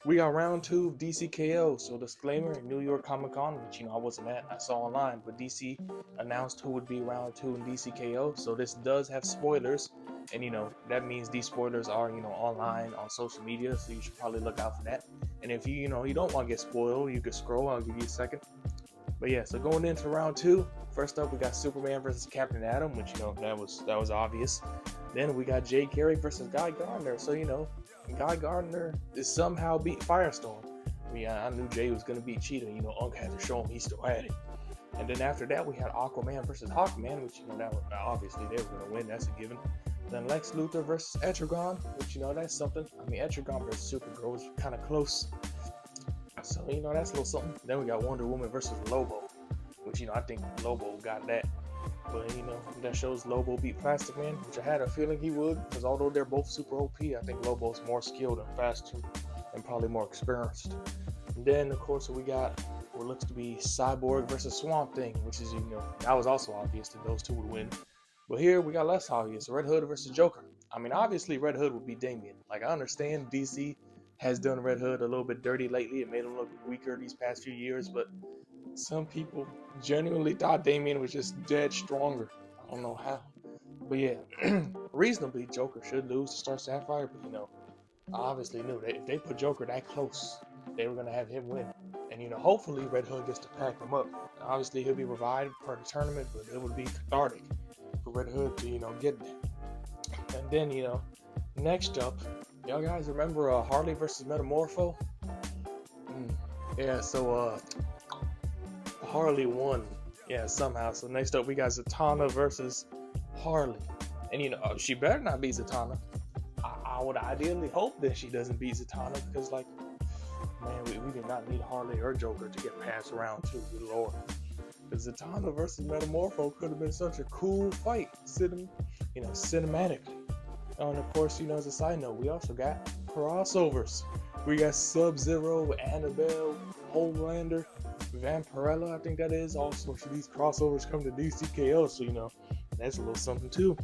We got round two of DCKO. So disclaimer, New York Comic Con, which I wasn't at, I saw online, but DC announced who would be round two in DCKO. So this does have spoilers, and that means these spoilers are online on social media. So you should probably look out for that. And if you don't want to get spoiled, you can scroll. I'll give you a second. But yeah, so going into round two, first up we got Superman versus Captain Atom, which that was obvious. Then we got Jay Carey versus Guy Gardner. So Guy Gardner is somehow beat Firestorm. I knew Jay was gonna beat Cheetah. Unc had to show him he still had it. And then after that we had Aquaman versus Hawkman, which that was, obviously they were gonna win. That's a given. Then Lex Luthor versus Etrigan, which that's something. Etrigan versus Supergirl was kind of close. So that's a little something. Then we got Wonder Woman versus Lobo, which I think Lobo got that. But that shows Lobo beat Plastic Man, which I had a feeling he would, because although they're both super OP, I think Lobo's more skilled and faster and probably more experienced. And then of course we got what looks to be Cyborg versus Swamp Thing, which is that was also obvious that those two would win. But here we got less obvious, Red Hood versus Joker. Obviously Red Hood would be Damian. Like, I understand DC has done Red Hood a little bit dirty lately. It made him look weaker these past few years, but some people genuinely thought Damian was just dead stronger. I don't know how. But yeah, reasonably, Joker should lose to Star Sapphire, but I obviously knew that if they put Joker that close, they were going to have him win. And hopefully Red Hood gets to pack him up. Obviously, he'll be revived for the tournament, but it would be cathartic for Red Hood to, get there. And then, next up, y'all guys remember Harley versus Metamorpho? Yeah, so Harley won. Yeah, somehow. So next up we got Zatanna versus Harley. And she better not beat Zatanna. I would ideally hope that she doesn't beat Zatanna, because man, we did not need Harley or Joker to get past round two, good lord. Because Zatanna versus Metamorpho could have been such a cool fight, cinematically. And of course, as a side note, we also got crossovers. We got Sub-Zero, Annabelle, Homelander, Vampirella, I think that is. All sorts of these crossovers come to DCKO, so that's a little something too.